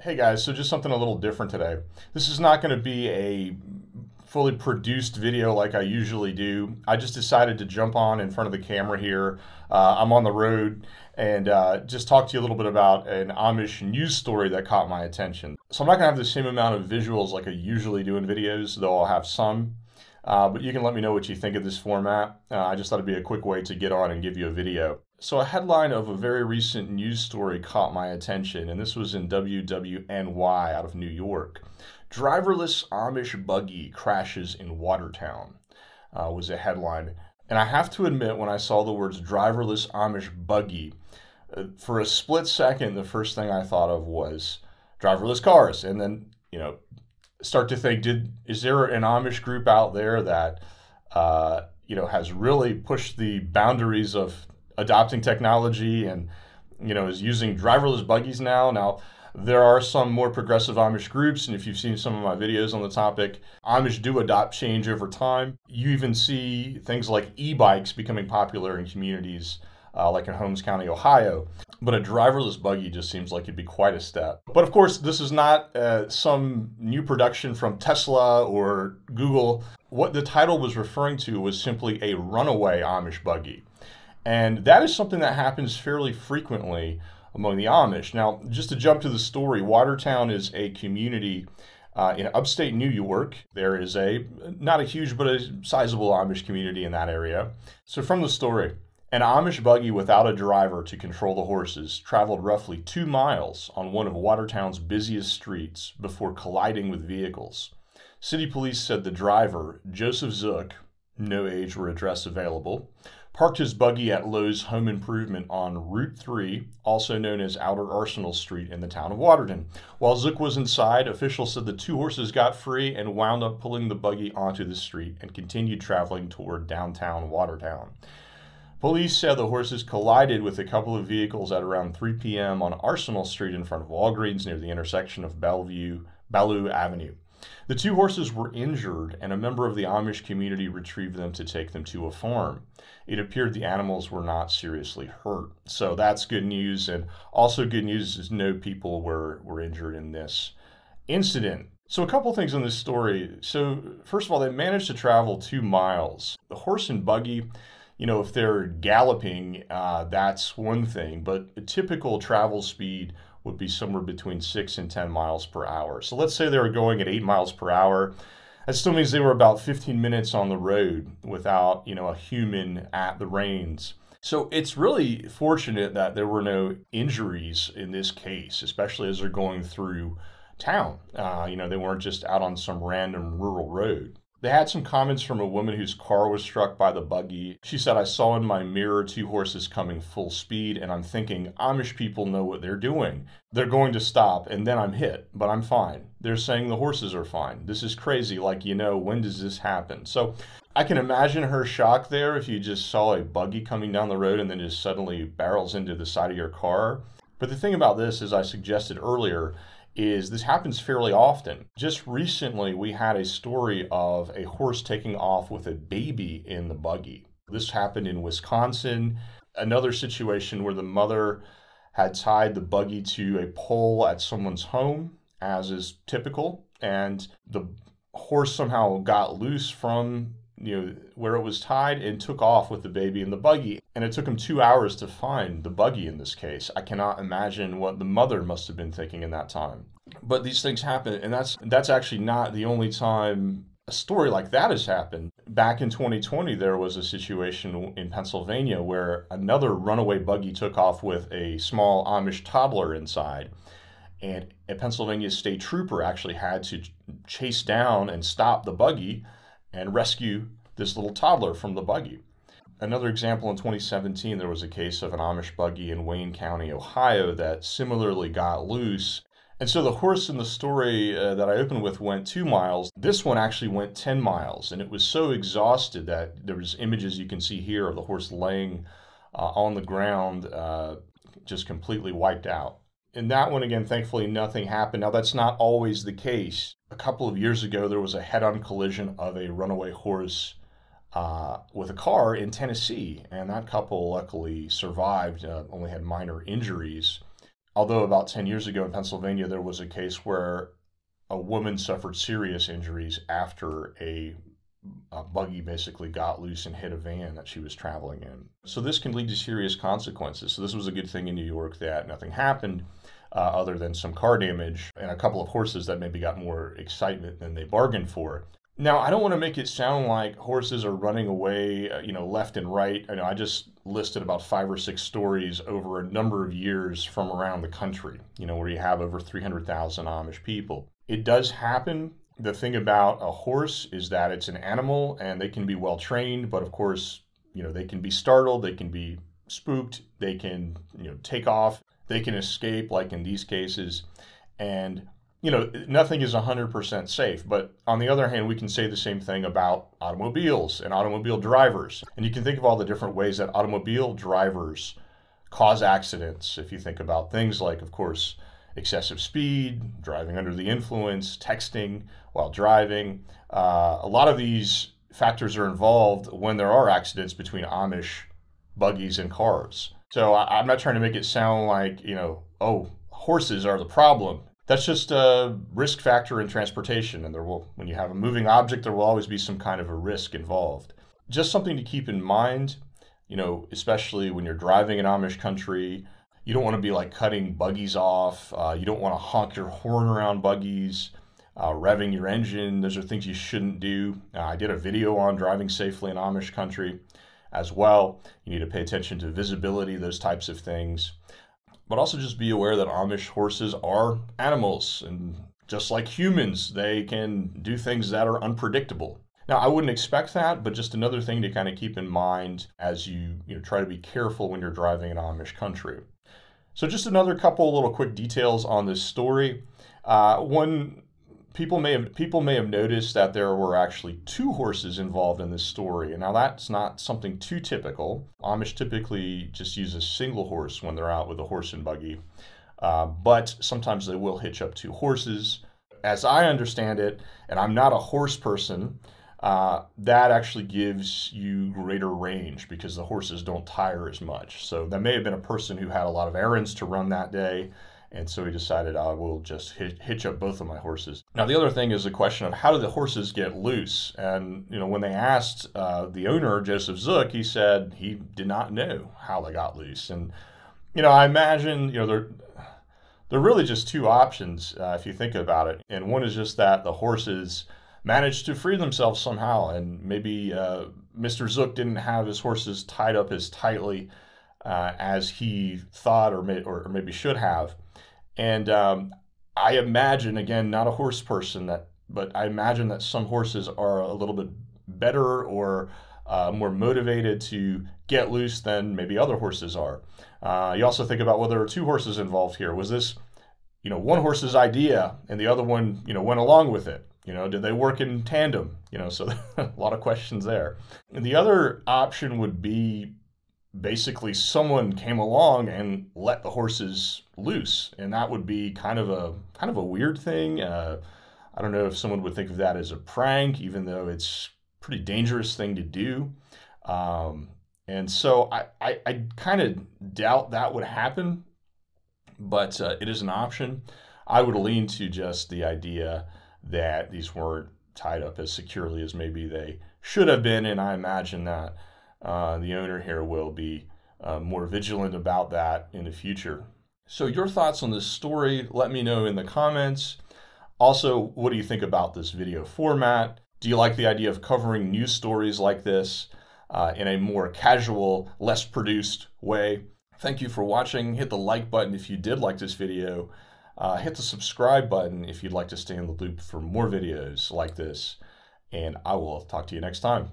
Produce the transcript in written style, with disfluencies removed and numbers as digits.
Hey guys, so just something a little different today. This is not going to be a fully produced video like I usually do. I just decided to jump on in front of the camera here. I'm on the road and just talk to you a little bit about an Amish news story that caught my attention. So I'm not going to have the same amount of visuals like I usually do in videos, though I'll have some. But you can let me know what you think of this format. I just thought it'd be a quick way to get on and give you a video. So a headline of a very recent news story caught my attention, and this was in WWNY out of New York. Driverless Amish Buggy crashes in Watertown was a headline. And I have to admit, when I saw the words driverless Amish Buggy, for a split second, the first thing I thought of was driverless cars. And then, start to think, is there an Amish group out there that, has really pushed the boundaries of adopting technology and, is using driverless buggies now? Now, there are some more progressive Amish groups, and if you've seen some of my videos on the topic, Amish do adopt change over time. You even see things like e-bikes becoming popular in communities like in Holmes County, Ohio. But a driverless buggy just seems like it'd be quite a step. But of course, this is not some new production from Tesla or Google. What the title was referring to was simply a runaway Amish buggy. And that is something that happens fairly frequently among the Amish. Now, just to jump to the story, Watertown is a community in upstate New York. There is not a huge, but a sizable Amish community in that area. So from the story, an Amish buggy without a driver to control the horses traveled roughly 2 miles on one of Watertown's busiest streets before colliding with vehicles. City police said the driver, Joseph Zook, no age or address available, parked his buggy at Lowe's Home Improvement on Route 3, also known as Outer Arsenal Street in the town of Watertown. While Zook was inside, officials said the 2 horses got free and wound up pulling the buggy onto the street and continued traveling toward downtown Watertown. Police said the horses collided with a couple of vehicles at around 3 p.m. on Arsenal Street in front of Walgreens near the intersection of Bellevue Avenue. The 2 horses were injured, and a member of the Amish community retrieved them to take them to a farm. It appeared the animals were not seriously hurt. So that's good news, and also good news is no people were injured in this incident. So a couple things in this story. So first of all, they managed to travel 2 miles. The horse and buggy, if they're galloping, that's one thing, but a typical travel speed would be somewhere between 6 and 10 miles per hour. So let's say they were going at 8 miles per hour. That still means they were about 15 minutes on the road without, a human at the reins. So it's really fortunate that there were no injuries in this case, especially as they're going through town. They weren't just out on some random rural road. They had some comments from a woman whose car was struck by the buggy. She said, "I saw in my mirror 2 horses coming full speed, and I'm thinking, Amish people know what they're doing. They're going to stop, and then I'm hit, but I'm fine. They're saying the horses are fine. This is crazy, when does this happen?" So I can imagine her shock there if you just saw a buggy coming down the road and then just suddenly barrels into the side of your car. But the thing about this, as I suggested earlier, is this happens fairly often. Just recently, we had a story of a horse taking off with a baby in the buggy. This happened in Wisconsin. Another situation where the mother had tied the buggy to a pole at someone's home, as is typical, and the horse somehow got loose from where it was tied and took off with the baby in the buggy. And it took him 2 hours to find the buggy in this case. I cannot imagine what the mother must have been thinking in that time. But these things happen, and that's actually not the only time a story like that has happened. Back in 2020, there was a situation in Pennsylvania where another runaway buggy took off with a small Amish toddler inside. And a Pennsylvania state trooper actually had to chase down and stop the buggy and rescue this little toddler from the buggy. Another example, in 2017, there was a case of an Amish buggy in Wayne County, Ohio, that similarly got loose. And so the horse in the story that I opened with went 2 miles. This one actually went 10 miles, and it was so exhausted that there was images you can see here of the horse laying on the ground, just completely wiped out. In that one, again, thankfully, nothing happened. Now, that's not always the case. A couple of years ago, there was a head-on collision of a runaway horse with a car in Tennessee, and that couple luckily survived, only had minor injuries. although about 10 years ago in Pennsylvania, there was a case where a woman suffered serious injuries after a buggy basically got loose and hit a van that she was traveling in. So this can lead to serious consequences. So this was a good thing in New York that nothing happened other than some car damage and a couple of horses that maybe got more excitement than they bargained for. Now, I don't want to make it sound like horses are running away, left and right. I just listed about 5 or 6 stories over a number of years from around the country, where you have over 300,000 Amish people. It does happen. The thing about a horse is that it's an animal and they can be well trained, but of course, they can be startled, they can be spooked, they can, take off, they can escape, like in these cases. And nothing is 100% safe, but on the other hand, we can say the same thing about automobiles and automobile drivers. And you can think of all the different ways that automobile drivers cause accidents. If you think about things like, of course, excessive speed, driving under the influence, texting while driving. A lot of these factors are involved when there are accidents between Amish buggies and cars. So I'm not trying to make it sound like, horses are the problem. That's just a risk factor in transportation, and when you have a moving object, there will always be some kind of a risk involved. Just something to keep in mind, especially when you're driving in Amish country. You don't want to be like cutting buggies off. You don't want to honk your horn around buggies, revving your engine. Those are things you shouldn't do. I did a video on driving safely in Amish country as well. You need to pay attention to visibility, those types of things. But also just be aware that Amish horses are animals, and just like humans, they can do things that are unpredictable. Now, I wouldn't expect that, but just another thing to kind of keep in mind as you try to be careful when you're driving in Amish country. So just another couple little quick details on this story. One, people may have noticed that there were actually 2 horses involved in this story. And now that's not something too typical. Amish typically just use a single horse when they're out with a horse and buggy. But sometimes they will hitch up 2 horses. As I understand it, and I'm not a horse person, that actually gives you greater range because the horses don't tire as much. So that may have been a person who had a lot of errands to run that day, and so he decided, I will just hitch up both of my horses. Now, the other thing is the question of how did the horses get loose? And, when they asked the owner, Joseph Zook, he said he did not know how they got loose. And, I imagine, there are really just 2 options if you think about it. And one is just that the horses managed to free themselves somehow, and maybe Mr. Zook didn't have his horses tied up as tightly as he thought or maybe should have. And I imagine, again, not a horse person, but I imagine that some horses are a little bit better or more motivated to get loose than maybe other horses are. You also think about, well, there are 2 horses involved here. Was this, one horse's idea and the other one, went along with it? Did they work in tandem? So a lot of questions there. And the other option would be basically someone came along and let the horses loose, and that would be kind of a weird thing. I don't know if someone would think of that as a prank, even though it's a pretty dangerous thing to do. And so I kind of doubt that would happen, but it is an option. I would lean to just the idea that these weren't tied up as securely as maybe they should have been, and I imagine that the owner here will be more vigilant about that in the future. So your thoughts on this story, let me know in the comments. Also, what do you think about this video format? Do you like the idea of covering news stories like this in a more casual, less produced way? Thank you for watching. Hit the like button if you did like this video. Hit the subscribe button if you'd like to stay in the loop for more videos like this. And I will talk to you next time.